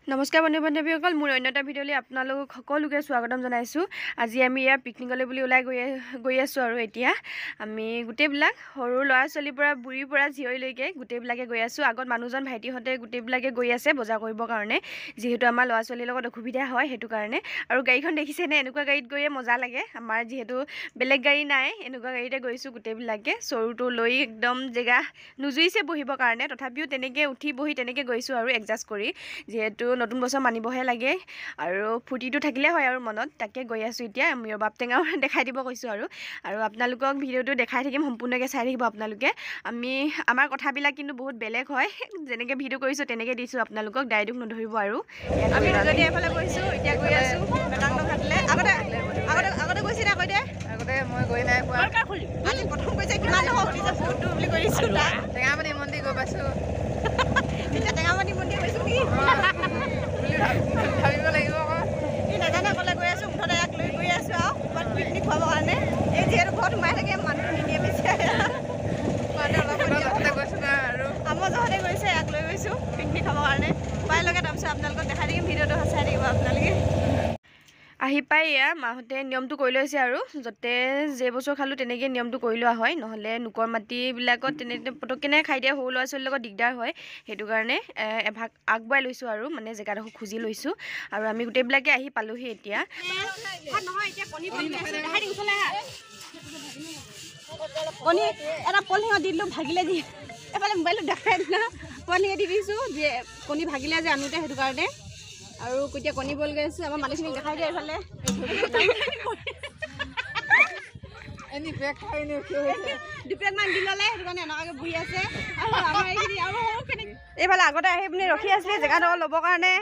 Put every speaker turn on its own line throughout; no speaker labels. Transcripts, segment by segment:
নমস্কাৰ বন্ধু বান্ধৱীসকল, মোৰ অন্য এটা ভিডিঅ'লৈ আপোনালোকক সকলোকে স্বাগতম জনাইছোঁ। আজি আমি ইয়াৰ পিকনিকলৈ বুলি ওলাই গৈ আছোঁ আৰু এতিয়া আমি গোটেইবিলাক সৰু ল'ৰা ছোৱালীৰ পৰা বুঢ়ীৰ পৰা জীয়ৰীলৈকে গোটেইবিলাকে গৈ আছোঁ। আগত মানুহজন ভাইটিহঁতে গোটেইবিলাকে গৈ আছে বজাৰ কৰিবৰ কাৰণে, যিহেতু আমাৰ ল'ৰা ছোৱালীৰ লগত অসুবিধা হয় সেইটো কাৰণে। আৰু গাড়ীখন দেখিছেনে, এনেকুৱা গাড়ীত গৈয়ে মজা লাগে। আমাৰ যিহেতু বেলেগ গাড়ী নাই, এনেকুৱা গাড়ীতে গৈছোঁ গোটেইবিলাকে। চৰুটো লৈ একদম জেগা নুজুৰিছে বহিবৰ কাৰণে, তথাপিও তেনেকৈ উঠি বহি তেনেকৈ গৈছোঁ আৰু এডজাষ্ট কৰি, যিহেতু নতুন বছৰ মানিবহে লাগে আৰু ফূৰ্তিটো থাকিলে হয় আৰু মনত। তাকে গৈ আছোঁ এতিয়া। আমি ৰবাব টেঙাও দেখাই দিব কৈছোঁ আৰু আপোনালোকক ভিডিঅ'টো দেখাই থাকিম, সম্পূৰ্ণকৈ চাই থাকিব আপোনালোকে। আমাৰ কথাবিলাক কিন্তু বহুত বেলেগ হয়, যেনেকৈ ভিডিঅ' কৰিছোঁ তেনেকৈ দিছোঁ আপোনালোকক, ডাইৰেক্ট নধৰিব আৰু। আমি যদি এইফালে গৈছোঁ, এতিয়া গৈ আছোঁ মেকাংগ ঘাটলৈ। আগতে গৈছে নে? কৈ দে।
আগতে মই গৈ নাই পোৱা,
আজি প্ৰথম গৈছে। কিমান নহয় সুধিছে, বহুত দূৰ বুলি কৰিছোঁ।
টেঙামণি মন্দিৰ গৈ পাইছোঁ।
এতিয়া টেঙামণি মন্দিৰ গৈছোঁ কি
ভাবিব লাগিব আকৌ।
কি নাজানে ক'লে গৈ আছোঁ, মুঠতে ইয়াক লৈ গৈ আছোঁ আৰু ক'ৰবাত পিকনিক খুৱাবৰ কাৰণে। এই যিহেতু ঘৰত সোমাই থাকে, মানুহটো নিদিয়ে বিচাৰে
গৈছোঁ না আৰু
আমাৰ যহতে গৈছে, ইয়াক লৈ গৈছোঁ পিকনিক খাবৰ কাৰণে। পাই লগে তাৰপিছত আপোনালোকক দেখাই থাকিম, ভিডিঅ'টো চাই থাকিব আপোনালোকে। আহি পাই এয়া মাহঁতে নিয়মটো কৰি লৈছে আৰু যাতে যে বছৰ খালোঁ তেনেকৈ নিয়মটো কৰি লোৱা হয়, নহ'লে নোকৰ মাটিবিলাকত পটককেনে খাই দিয়া সৰু ল'ৰা ছোৱালীৰ লগত দিগদাৰ হয়। সেইটো কাৰণে এভাগ আগবঢ়াই লৈছোঁ আৰু মানে জেগাডোখৰ খুজি লৈছোঁ। আৰু আমি গোটেইবিলাকে আহি পালোহি এতিয়া। কণী এটা পলিঙত দি দিলোঁ, ভাগিলে দি এফালে মোবাইলটো দেখাই দিলোঁ, পলিঙে দি দিছোঁ যে কণী ভাগিলে যে আনোতে, সেইটো কাৰণে। আৰু এতিয়া কণী বইল কৰি আছোঁ। আমাৰ মানুহখিনিক দেখাই দিয়ে এইফালে দুপেকমান দি ল'লে, সেইটো কাৰণে এনেকুৱাকৈ বহি আছে। আৰু আমাৰ এইখিনি আৰু এইফালে আগতে আহি পিনি ৰখি আছিলে জেগাডোখৰ ল'বৰ কাৰণে।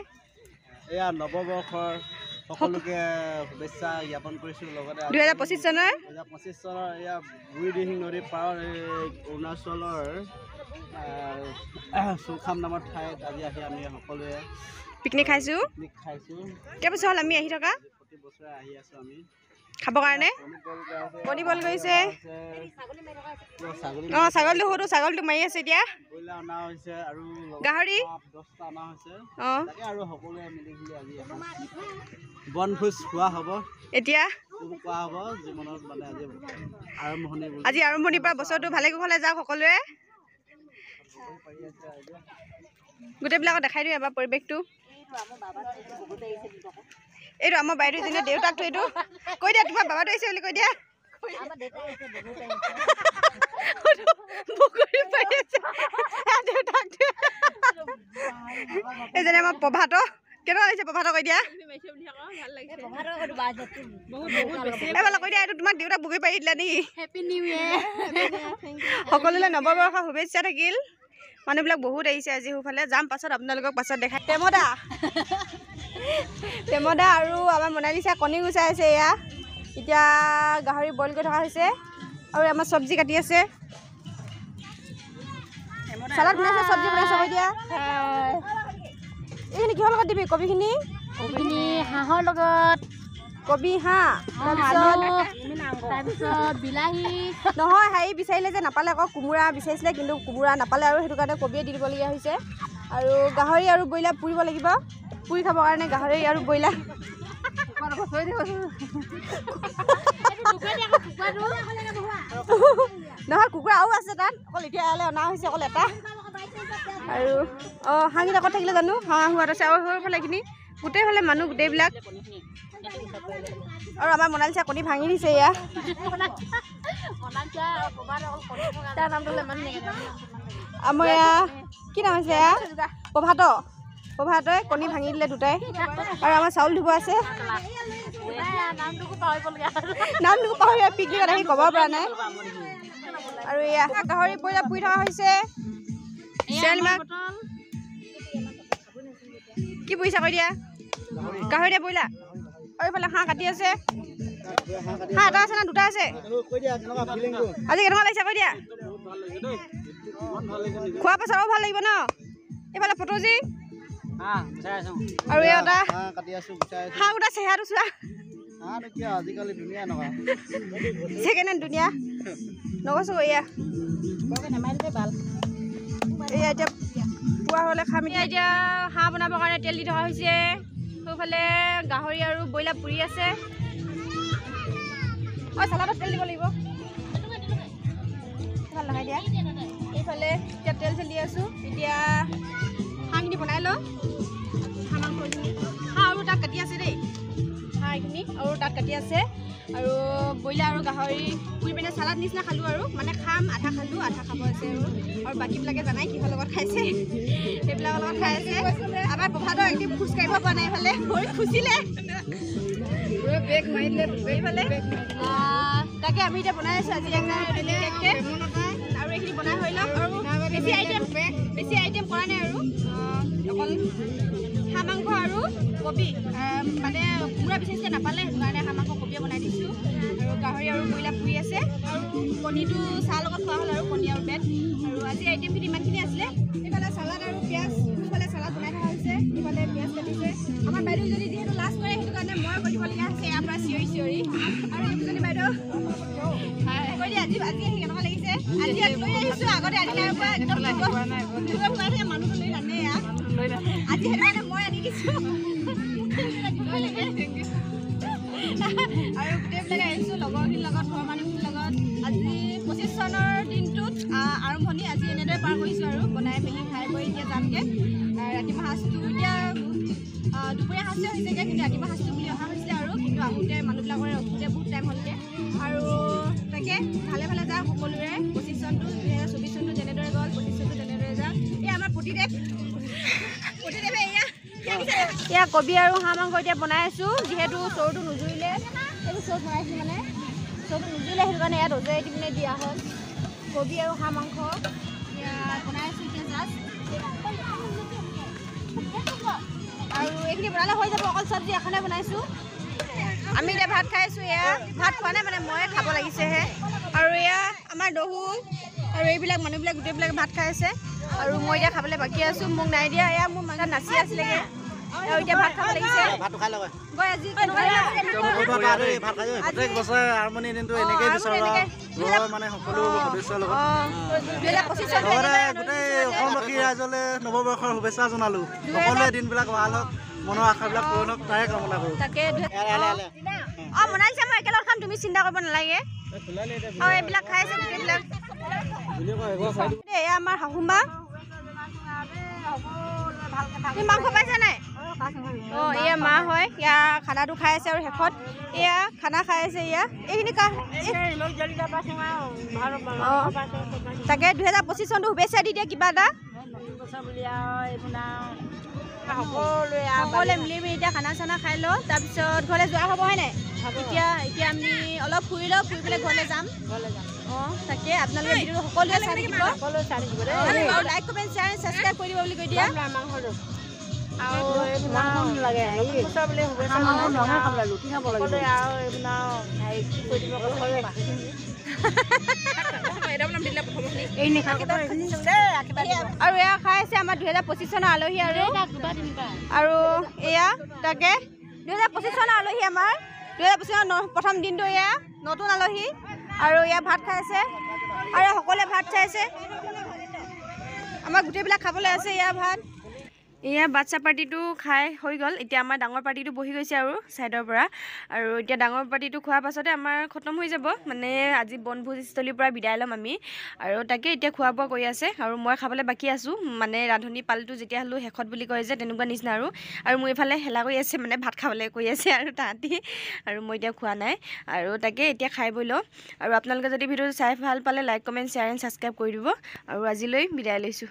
এয়া নৱবৰ্ষৰ সকলোকে শুভেচ্ছা জ্ঞাপন কৰিছোঁ। লগতে
2025 চনৰ
2025 চনৰ এয়া বুঢ়ী দিহিং নদীৰ পাৰৰ এই অৰুণাচলৰ চৌখাম নামৰ ঠাইত আজি আহি আমি সকলোৱে
পিকনিক খাইছোঁ। কেইবছৰ হ'ল আমি আহি থকা,
প্ৰতি বছৰে আহি আছোঁ আমি
খাবৰ কাৰণে। কণী বইল কৰিছে। ছাগলীটো সৰু ছাগলীটো মাৰি আছে এতিয়া।
ব্ৰইলাৰ অনা হৈছে আৰু
গাহৰি
10টা অনা হৈছে।
তাকে
আৰু সকলোৱে মিলি জুলি আজি বনভোজ খোৱা হ'ব।
এতিয়া
খোৱা হ'ব জীৱনত, মানে আজি
আজি আৰম্ভণিৰ পৰা বছৰটো ভালে কুশলে যাওক সকলোৱে। গোটেইবিলাকক দেখাই দিওঁ এবাৰ পৰিৱেশটো। এইটো আমাৰ বাইদেউজনীয়ে দেউতাকটো, এইটো কৈ দিয়া তোমাৰ বাবাটো আহিছে বুলি কৈ দিয়া। এইজনী আমাৰ প্ৰভাত। কেনেকুৱা লাগিছে প্ৰভাত কৈ দিয়া। এইফালে কৈ দিয়া, এইটো তোমাক দেউতাক বুকি পাৰি দিলা নেকি? Happy new year. সকলোলৈ নৱবৰ্ষৰ শুভেচ্ছা থাকিল। মানুহবিলাক বহুত আহিছে আজি সোঁফালে। যাম পাছত, আপোনালোকক পাছত দেখাই। প্ৰেমদা আৰু আমাৰ মনালিছা কণী গুচাই আছে। এয়া এতিয়া গাহৰি বইল কৰি থকা হৈছে আৰু আমাৰ চব্জি কাটি আছে। চালাড বনাইছে, চব্জি বনাইছে। কৈ দিয়া এইখিনি কিহৰ লগত দিবি? কবিখিনি
হাঁহৰ লগত,
কবি হাঁহ,
তাৰপিছত বিলাহী।
নহয় হেৰি বিচাৰিলে যে নাপালে, আকৌ কোমোৰা বিচাৰিছিলে কিন্তু কোমোৰা নাপালে আৰু সেইটো কাৰণে কবিয়ে দি দিবলগীয়া হৈছে। আৰু গাহৰি আৰু ব্ৰইলাৰ পুৰিব লাগিব, পুৰি খাবৰ কাৰণে গাহৰি আৰু ব্ৰইলাৰ। নহয় কুকুৰা আৰু আছে তাত, অকল এতিয়া ইয়ালৈ অনা হৈছে অকল এটা। আৰু হাঁহকেইটা ক'ত থাকিলে জানো, হাঁহ হোৱাত আছে। আৰু সৰুফালে এইখিনি গোটেইফালে মানুহ গোটেইবিলাক। আৰু আমাৰ মনালিছা কণী ভাঙি দিছে। এয়া আমাৰ এয়া কি নাম আছে, এয়া প্ৰভাতই কণী ভাঙি দিলে দুটাই। আৰু আমাৰ চাউল ধুব আছে, নামটো পাহৰি পিকনিকত আহি ক'ব পৰা নাই। আৰু এয়া গাহৰি ব্ৰইলাৰ পুৰি থকা হৈছে। কি পুৰিছা কৈ দিয়া? গাহৰি দিয়া ব্ৰইলাৰ। আৰু এইফালে হাঁহ কাটি আছে। হাঁহ এটা আছে না দুটা আছে? আজি কেনেকুৱা লাগিছে কৈ দিয়া? খোৱাৰ পাছত আৰু ভাল লাগিব ন? এইফালে ফটোজি আৰু এটা হাঁহ গোটা চেহেৰাটো চোৱা।
আজিকালি ধুনীয়া নহয়,
ছেকেণ্ড হেণ্ড ধুনীয়া নকৈছোঁ। এয়া এতিয়া পুৱা হোৱা হ'লে খাম। এতিয়া হাঁহ বনাবৰ কাৰণে তেল দি থকা হৈছে। সেইফালে গাহৰি আৰু ব্ৰইলাৰ পুৰি আছে। চালাডত তেল দিব লাগিব। ভাল লগাই দিয়া। এইফালে এতিয়া তেল চেল দি আছোঁ। এতিয়া হাঁহখিনি বনাই লওঁ। হাঁহ মাংসখিনি হাঁহ আৰু তাত কাটি আছে দেই। হাঁহ এইখিনি আৰু তাত কাটি আছে। আৰু ব্ৰইলাৰ আৰু গাহৰি পুৰি পিনে চালাড নিচিনা খালোঁ আৰু মানে খাম আধা খালোঁ আধা খাব আছে আৰু বাকীবিলাকে জানাই কিহৰ লগত খাইছে সেইবিলাকৰ লগত খাই আছে। আমাৰ প্ৰভাতৰ একদম খোজকাঢ়িব পৰা নাই। এইফালে ভৰি খুচিলে বেগ মাৰিলে এইফালে তাকে আমি এতিয়া বনাই আছোঁ আজি কেককে আৰু এইখিনি বনাই হৈ লওক। আৰু বেছি আইটেম কৰা নাই আৰু অকল হাঁহ মাংস আৰু কবি মানে কোমোৰা বিশেষকৈ নাপালে সেইটো কাৰণে হাঁহ মাংস কবিয়ে বনাই দিছোঁ। আৰু গাহৰি আৰু ব্ৰইলাৰ পুৰি আছে আৰু কণীটো চাহ লগত খোৱা হ'ল আৰু কণী আৰু বেট। আৰু আজি আইটেমখিনি ইমানখিনি আছিলে। এইফালে চালাড আৰু পিঁয়াজ ইফালে চালাড বনাই থকা হৈছে। ইফালে পিঁয়াজ কাটিছে। আমাৰ বাইদেউ যদি যিহেতু লাষ্ট কৰে সেইটো কাৰণে মই কৈ দিবলগীয়া হৈছে ইয়াৰ পৰা চিঞৰি আৰু এইজনী বাইদেউ কৈ দিয়ে আজি আহি কেনেকুৱা লাগিছে। আজি লৈ আহিছোঁ আগতে আদিনাৰ পৰা একদম মানুহটো লৈ নানে আজি সেইটো কাৰণে মই আনি দিছোঁ। আৰু গোটেইবিলাকে আহিছোঁ লগৰখিনিৰ লগত ঘৰৰ মানুহখিনিৰ লগত। আজি 25 চনৰ দিনটোত আৰম্ভণি আজি এনেদৰে পাৰ কৰিছোঁ আৰু বনাই মেলি খাই বৈ এতিয়া যামগৈ। ৰাতিপুৱা সাঁজটো এতিয়া দুপৰীয়া সাঁজটো হৈছেগৈ কিন্তু ৰাতিপুৱা সাঁজটো বুলি অহা হৈছে আৰু কিন্তু আহোঁতে মানুহবিলাকৰে ৰখোঁতে বহুত টাইম হ'লগৈ। আৰু তাকে ভালে ভালে যাওক সকলোৰে। 25 চনটো 2024 চনটো যেনেদৰে গ'ল 25 চনটো তেনেদৰে যাওক। এই আমাৰ প্ৰতিদেৱে এয়া কবি আৰু হাঁহ মাংস এতিয়া বনাই আছোঁ। যিহেতু চৰুটো নুজুৰিলে এইটো চৰুত বনাইছোঁ মানে চৰুটো নুজুৰিলে সেইটো কাৰণে ইয়াত ৰজাই দি পিনে দিয়া হ'ল। কবি আৰু হাঁহ মাংস এতিয়া বনাই আছোঁ এতিয়া জাষ্ট। আৰু এইখিনি বনালে হৈ যাব। অকল চব্জি এখনে বনাইছোঁ। আমি এতিয়া ভাত খাই আছোঁ। এয়া ভাত খোৱা নাই মানে ময়ে খাব লাগিছেহে। আৰু এয়া আমাৰ দহু আৰু এইবিলাক মানুহবিলাক গোটেইবিলাক ভাত খাই আছে আৰু মই এতিয়া খাবলৈ বাকী আছোঁ। মোক নাই দিয়া। এয়া মোৰ মানুহ নাচি আছিলেগৈ আৰু এতিয়া ভাত খাব লাগিছে। গৈ আজি
প্ৰত্যেক বছৰে আৰম্ভণি দিনটো এনেকেই বিচাৰোঁ মানে সকলো সদস্যৰ লগত গোটেই অসমবাসী ৰাইজলৈ নৱবৰ্ষৰ শুভেচ্ছা জনালোঁ। সকলোৱে দিনবিলাক ভাল হওক, মনৰ আশাবিলাক পূৰণ হওক তাৰে কামনা কৰোঁ।
তাকে বনাইছে মই একেলগে খাম তুমি চিন্তা কৰিব নালাগে। আৰু এইবিলাক খাই আছে গোটেইবিলাক। এয়া আমাৰ শাহুমা। তুমি মাংস পাইছা নাই? অঁ এয়া মা হয়। এয়া খানাটো খাই আছে আৰু শেষত এয়া খানা খাই আছে। এয়া এইখিনি তাকে 2025 চনটো শুভেচ্ছা দি দিয়ে কিবা এটা। সকলোৱে মিলি মেলি এতিয়া খানা চানা খাই লওঁ তাৰপিছত ঘৰলৈ যোৱা হ'ব হয় নাই? এতিয়া আমি অলপ ফুৰি লওঁ। ফুৰি পেলাই ঘৰলৈ যাম। অঁ তাকে আপোনালোকে ভিডিঅ'টো সকলোৱে চাই থাকিব আৰু লাইক কমেণ্ট শ্বেয়াৰ ছাবস্ক্ৰাইব কৰি দিব বুলি কৈ দিয়া। আৰু এয়া খাই আছে আমাৰ 2025 চনৰ আলহী আৰু এয়া তাকে 2025 চনৰ আলহী আমাৰ 2025 চনৰ প্ৰথম দিনটো এয়া নতুন আলহী আৰু এয়া ভাত খাই আছে আৰু সকলোৱে ভাত খাই আছে। আমাৰ গোটেইবিলাক খাবলৈ আছে এয়া ভাত। এয়া বাচ্চা পাৰ্টিটো খাই হৈ গ'ল। এতিয়া আমাৰ ডাঙৰ পাৰ্টিটো বহি গৈছে আৰু ছাইডৰ পৰা। আৰু এতিয়া ডাঙৰ পাৰ্টিটো খোৱাৰ পাছতে আমাৰ খতম হৈ যাব মানে আজি বনভোজস্থলীৰ পৰা বিদায় ল'ম আমি। আৰু তাকে এতিয়া খোৱা বোৱা কৰি আছে আৰু মই খাবলৈ বাকী আছোঁ মানে ৰান্ধনি পালটো যেতিয়া হ'লেও শেষত বুলি কয় যে তেনেকুৱা নিচিনা আৰু মোৰ এইফালে হেলা কৰি আছে মানে ভাত খাবলৈ কৈ আছে আৰু তাহাঁতি আৰু মই এতিয়া খোৱা নাই। আৰু তাকে এতিয়া খাই বৈ লওঁ। আৰু আপোনালোকে যদি ভিডিঅ'টো চাই ভাল পালে like comment share and subscribe কৰি দিব। আৰু আজিলৈ বিদায় লৈছোঁ।